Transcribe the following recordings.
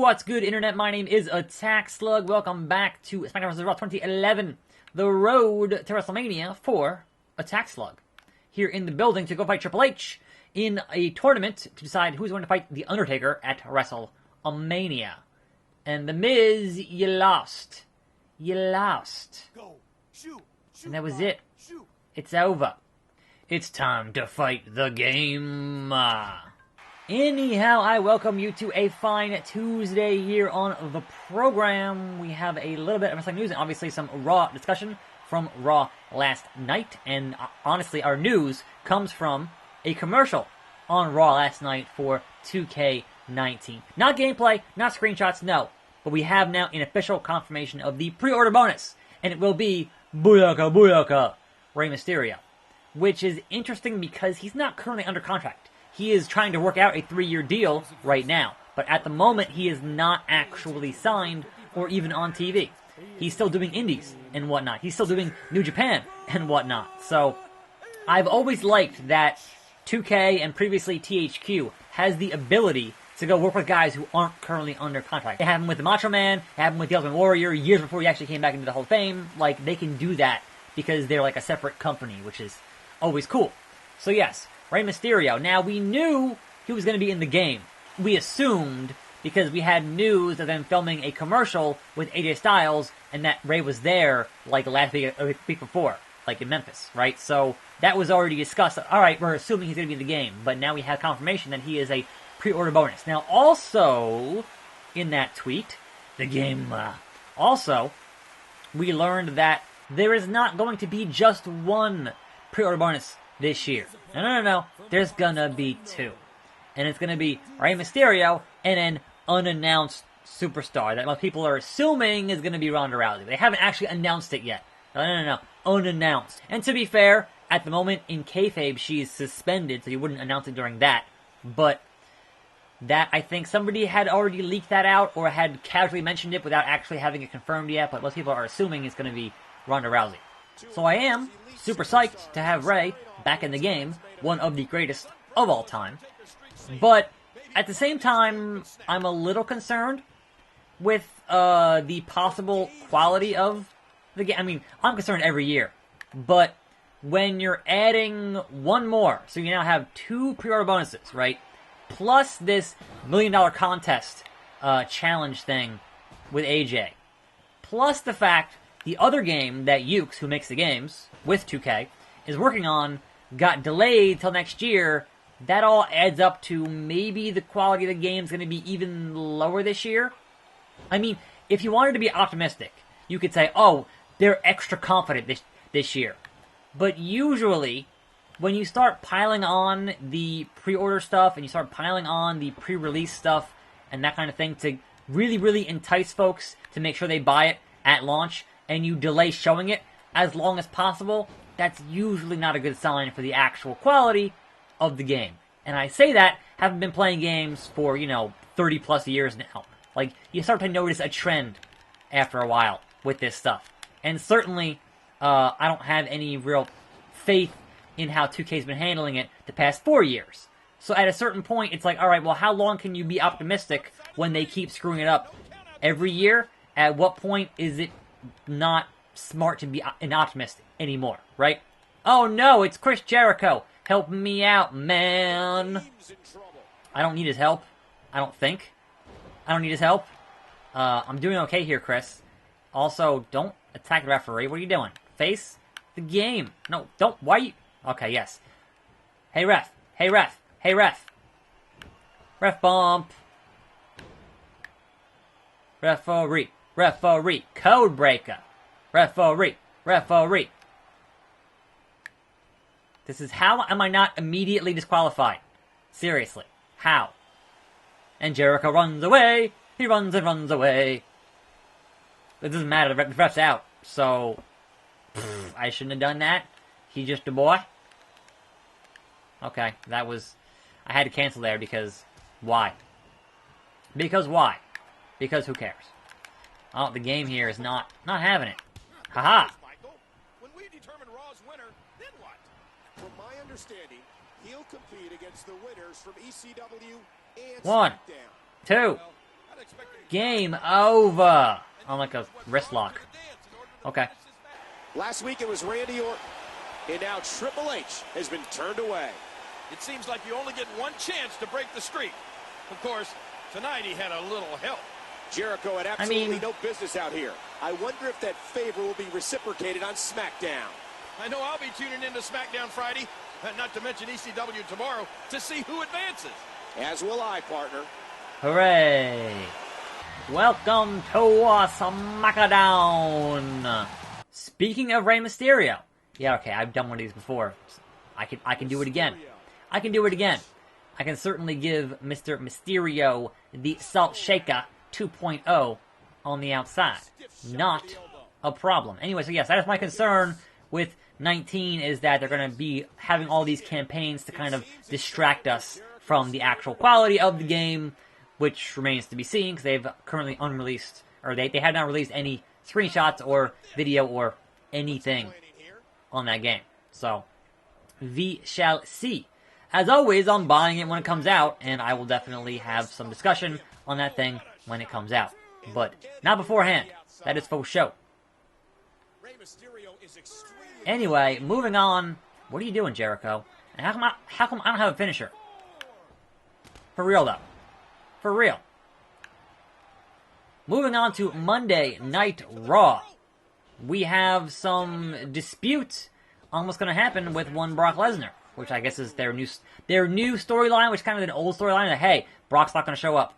What's good, Internet? My name is attackslug. Welcome back to SmackDown vs. Raw 2011, the road to WrestleMania for attackslug. Here in the building to go fight Triple H in a tournament to decide who's going to fight The Undertaker at WrestleMania. And The Miz, you lost. You lost. And that was it. It's over. It's time to fight the game. Anyhow, I welcome you to a fine Tuesday here on the program. We have a little bit of wrestling news and obviously some Raw discussion from Raw last night. And honestly, our news comes from a commercial on Raw last night for 2K19. Not gameplay, not screenshots, no. But we have now an official confirmation of the pre-order bonus. And it will be Booyaka Booyaka Rey Mysterio. Which is interesting because he's not currently under contract. He is trying to work out a 3-year deal right now. But at the moment, he is not actually signed or even on TV. He's still doing indies and whatnot. He's still doing New Japan and whatnot. So, I've always liked that 2K and previously THQ has the ability to go work with guys who aren't currently under contract. It happened with the Macho Man, it happened with the Ultimate Warrior years before he actually came back into the Hall of Fame. Like, they can do that because they're like a separate company, which is always cool. So yes, Rey Mysterio. Now, we knew he was going to be in the game. We assumed, because we had news of them filming a commercial with AJ Styles, and that Rey was there, like, last week, a week before, like in Memphis, right? So, that was already discussed. Alright, we're assuming he's going to be in the game, but now we have confirmation that he is a pre-order bonus. Now, also, in that tweet, the game, also, we learned that there is not going to be just one pre-order bonus this year. No. There's gonna be 2. And it's gonna be Rey Mysterio and an unannounced superstar that most people are assuming is gonna be Ronda Rousey. They haven't actually announced it yet. No. Unannounced. And to be fair, at the moment in kayfabe, she's suspended, so you wouldn't announce it during that. But that, I think somebody had already leaked that out or had casually mentioned it without actually having it confirmed yet, but most people are assuming it's gonna be Ronda Rousey. So I am super psyched to have Rey back in the game, one of the greatest of all time. But at the same time, I'm a little concerned with the possible quality of the game. I mean, I'm concerned every year. But when you're adding one more, so you now have 2 pre-order bonuses, right? Plus this $1 million contest challenge thing with AJ. Plus the fact the other game that Yuke, who makes the games with 2K, is working on got delayed till next year. That all adds up to maybe the quality of the game is going to be even lower this year. I mean, if you wanted to be optimistic, you could say, oh, they're extra confident this year. But usually, when you start piling on the pre-order stuff and you start piling on the pre-release stuff and that kind of thing to really, really entice folks to make sure they buy it at launch, and you delay showing it as long as possible, that's usually not a good sign for the actual quality of the game. And I say that, having been playing games for, 30 plus years now. Like, you start to notice a trend after a while with this stuff. And certainly, I don't have any real faith in how 2K's been handling it the past 4 years. So at a certain point, it's like, alright, well, how long can you be optimistic when they keep screwing it up every year? At what point is it not smart to be an optimist anymore, right? Oh no, it's Chris Jericho. Help me out, man. I don't need his help. I don't think. I don't need his help. I'm doing okay here, Chris. Also, don't attack the referee. What are you doing? Face the game. No, don't. Why are you... Okay, yes. Hey, ref. Hey, ref. Hey, ref. Ref bump. Referee. Referee. Code breaker. Referee. Referee. This is... How am I not immediately disqualified? Seriously. How? And Jericho runs away. He runs and runs away. It doesn't matter. The ref's out. So... I shouldn't have done that. He's just a boy. Okay. That was... I had to cancel there because... Why? Because why? Because who cares? Oh, the game here is not having it. Haha. When we determine Raw's winner, then what? From my understanding, he'll compete against the winners from ECW and 1, SmackDown. 2, Game over. On like a wrist lock. Okay. Last week it was Randy Orton, and now Triple H has been turned away. It seems like you only get one chance to break the streak. Of course, tonight he had a little help. Jericho had absolutely no business out here. I wonder if that favor will be reciprocated on SmackDown. I know I'll be tuning into SmackDown Friday, not to mention ECW tomorrow, to see who advances. As will I, partner. Hooray! Welcome to SmackDown. Speaking of Rey Mysterio, yeah, okay, I've done one of these before. I can do it again. I can do it again. I can certainly give Mr. Mysterio the Salt Shaker 2.0 on the outside. Not a problem. Anyway, so yes, that is my concern with 19, is that they're going to be having all these campaigns to kind of distract us from the actual quality of the game, which remains to be seen, because they've currently unreleased, or they have not released any screenshots or video or anything on that game. So, we shall see. As always, I'm buying it when it comes out, and I will definitely have some discussion on that thing when it comes out. But not beforehand. That is for show. Anyway, moving on. What are you doing, Jericho? And how come I don't have a finisher? For real, though. For real. Moving on to Monday Night Raw. We have some dispute on what's going to happen with one Brock Lesnar, which I guess is their new storyline, which is kind of an old storyline. That, hey, Brock's not going to show up.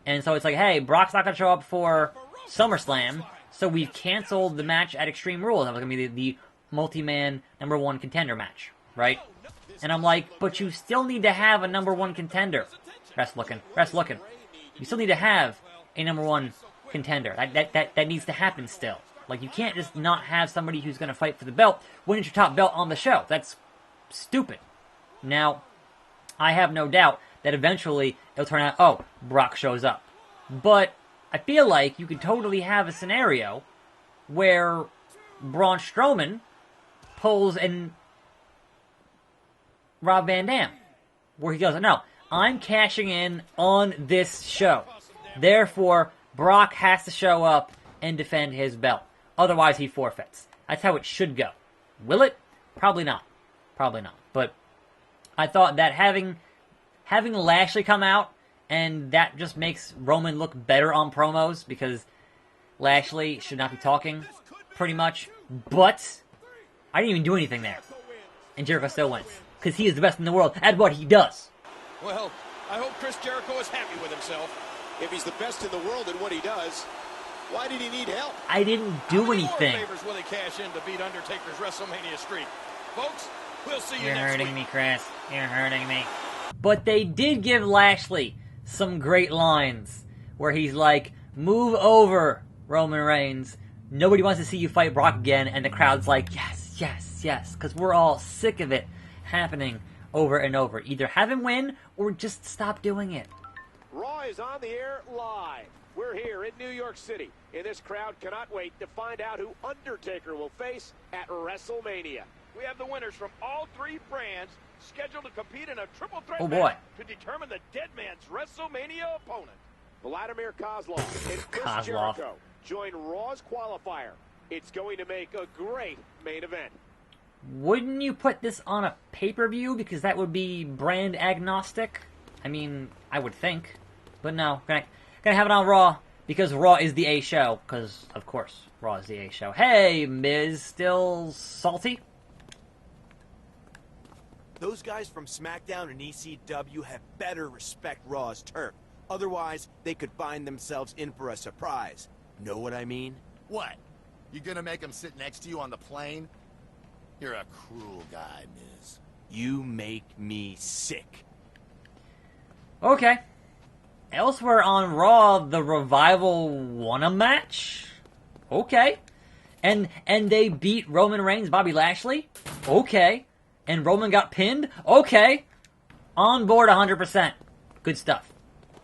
And so it's like, hey, Brock's not going to show up for SummerSlam, so we've canceled the match at Extreme Rules. That was going to be the multi-man #1 contender match, right? And I'm like, but you still need to have a #1 contender. Rest looking. You still need to have a #1 contender. That needs to happen still. Like, you can't just not have somebody who's going to fight for the belt when it's your top belt on the show. That's stupid. Now, I have no doubt that eventually it'll turn out, oh, Brock shows up. But I feel like you could totally have a scenario where Braun Strowman pulls in Rob Van Dam, where he goes, no, I'm cashing in on this show. Therefore, Brock has to show up and defend his belt. Otherwise, he forfeits. That's how it should go. Will it? Probably not. Probably not. But I thought that having Lashley come out, and that just makes Roman look better on promos, because Lashley should not be talking, pretty much. But I didn't even do anything there. And Jericho still wins. Because he is the best in the world at what he does. Well, I hope Chris Jericho is happy with himself. If he's the best in the world at what he does, why did he need help? I didn't do anything. How many more favors will he cash in to beat Undertaker's WrestleMania streak? Folks, we'll see you You're next hurting week. me, Chris. You're hurting me. But they did give Lashley some great lines where he's like, move over, Roman Reigns. Nobody wants to see you fight Brock again. And the crowd's like, yes, yes, yes. Because we're all sick of it happening over and over. Either have him win or just stop doing it. Raw is on the air live. We're here in New York City, and this crowd cannot wait to find out who Undertaker will face at WrestleMania. We have the winners from all three brands scheduled to compete in a triple threat match to determine the dead man's WrestleMania opponent. Vladimir Kozlov and Chris Jericho join Raw's qualifier. It's going to make a great main event. Wouldn't you put this on a pay-per-view, because that would be brand agnostic? I mean, I would think. But no, gonna have it on Raw, because Raw is the A show. Because, of course, Raw is the A show. Hey, Miz, still salty? Those guys from SmackDown and ECW have better respect Raw's turf. Otherwise, they could find themselves in for a surprise. Know what I mean? What? You gonna make them sit next to you on the plane? You're a cruel guy, Miz. You make me sick. Okay. Elsewhere on Raw, the Revival won a match? Okay. And they beat Roman Reigns, Bobby Lashley? Okay. And Roman got pinned? Okay. On board 100%. Good stuff.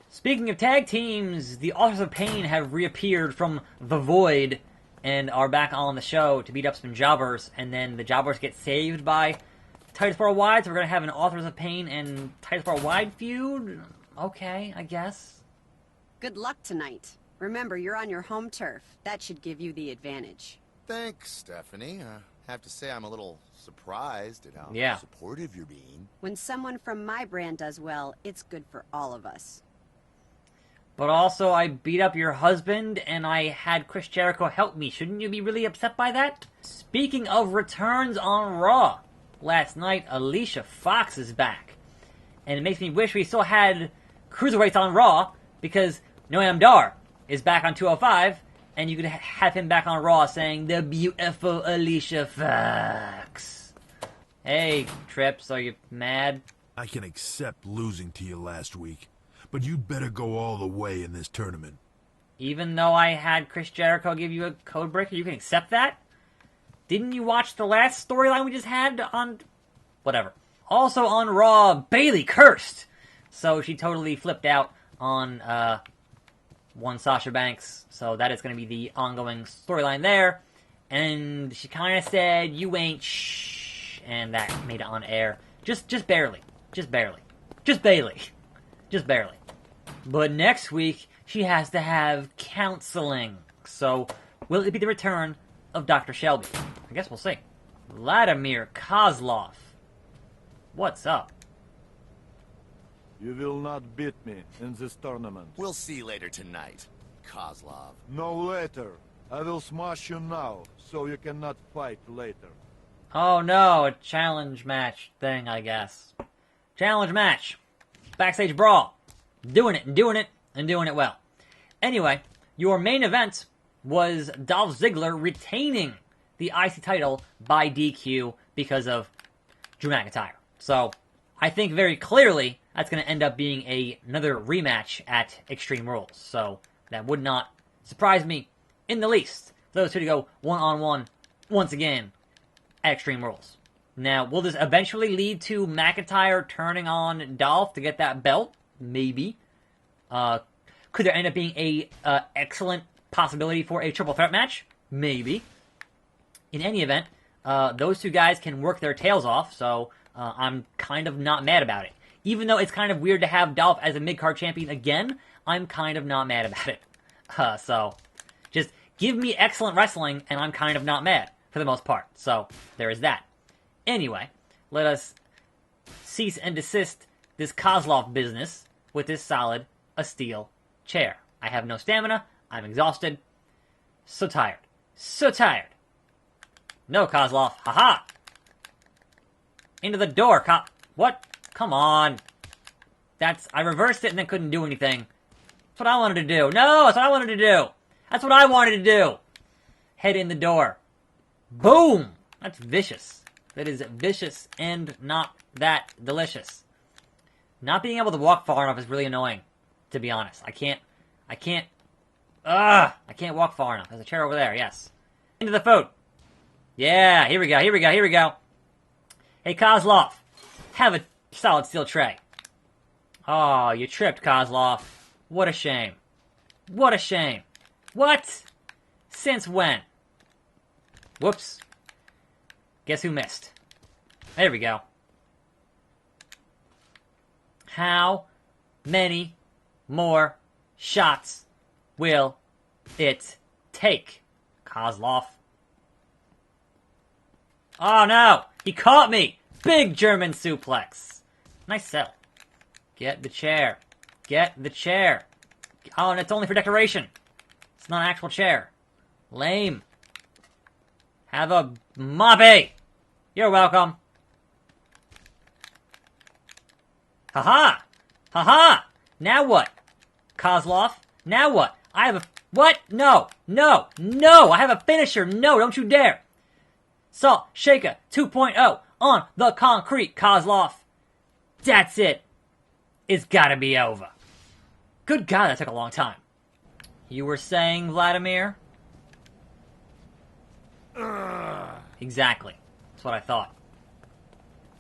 Speaking of tag teams, the Authors of Pain have reappeared from the void and are back on the show to beat up some jobbers, and then the jobbers get saved by Titus Worldwide, so we're going to have an Authors of Pain and Titus Worldwide feud? Okay, I guess. Good luck tonight. Remember, you're on your home turf. That should give you the advantage. Thanks, Stephanie. I have to say I'm a little surprised at how Yeah. supportive you're being. When someone from my brand does well, it's good for all of us. But also, I beat up your husband, and I had Chris Jericho help me. Shouldn't you be really upset by that? Speaking of returns on Raw, last night, Alicia Fox is back. And it makes me wish we still had Cruiserweights on Raw, because Noam Dar is back on 205, and you could have him back on Raw saying, the beautiful Alicia Fox. Hey, Trips, are you mad? I can accept losing to you last week, but you'd better go all the way in this tournament. Even though I had Chris Jericho give you a code breaker, you can accept that? Didn't you watch the last storyline we just had on... Whatever. Also on Raw, Bayley cursed. So she totally flipped out on one Sasha Banks. So that is going to be the ongoing storyline there. And she kind of said, you ain't shh. And that made it on air. Just barely. Just barely. Just Bayley. Just barely. But next week, she has to have counseling. So, will it be the return of Dr. Shelby? I guess we'll see. Vladimir Kozlov. What's up? You will not beat me in this tournament. We'll see later tonight, Kozlov. No later. I will smash you now, so you cannot fight later. Oh no, a challenge match thing, I guess. Challenge match. Backstage brawl. Doing it, and doing it, and doing it well. Anyway, your main event was Dolph Ziggler retaining the IC title by DQ because of Drew McIntyre. So, I think very clearly that's going to end up being another rematch at Extreme Rules. So, that would not surprise me in the least. Those two to go one-on-one once again at Extreme Rules. Now, will this eventually lead to McIntyre turning on Dolph to get that belt? Maybe. Could there end up being a excellent possibility for a triple threat match? Maybe. In any event, those two guys can work their tails off, so I'm kind of not mad about it. Even though it's kind of weird to have Dolph as a mid-card champion again, I'm kind of not mad about it. So, just give me excellent wrestling, and I'm kind of not mad, for the most part. So, there is that. Anyway, let us cease and desist this Kozlov business with this solid, a steel chair. I have no stamina. I'm exhausted. So tired. So tired. No, Kozlov. Haha! Into the door, What? Come on. I reversed it and then couldn't do anything. That's what I wanted to do. No, that's what I wanted to do. That's what I wanted to do. Head in the door. Boom! That's vicious. That is vicious and not that delicious. Not being able to walk far enough is really annoying, to be honest. I can't walk far enough. There's a chair over there, yes. Into the food. Yeah, here we go. Hey, Kozlov, have a solid steel tray. Oh, you tripped, Kozlov. What a shame. What a shame. What? Since when? Whoops. Guess who missed? There we go. How many more shots will it take, Kozlov? Oh no! He caught me! Big German suplex! Nice sell. Get the chair. Get the chair. Oh, and it's only for decoration. It's not an actual chair. Lame. Have a moppy! You're welcome. Haha! Haha! Now what? Kozlov? Now what? I have a... What? No! No! No! I have a finisher! No, don't you dare! Salt Shaker 2.0 on the concrete, Kozlov. That's it. It's gotta be over. Good God, that took a long time. You were saying, Vladimir? Exactly. That's what I thought.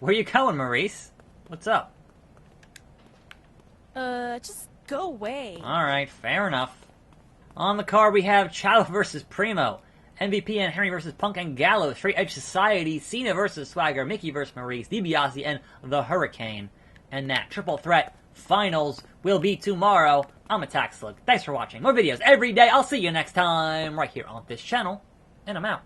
Where you going, Maurice? What's up? Just go away. Alright, fair enough. On the card we have Ciao versus Primo, MVP and Henry versus Punk and Gallows, Straight Edge Society, Cena versus Swagger, Mickey versus Maurice, DiBiase and The Hurricane. And that triple threat Finals will be tomorrow. I'm attackslug. Thanks for watching. More videos every day. I'll see you next time right here on this channel, and I'm out.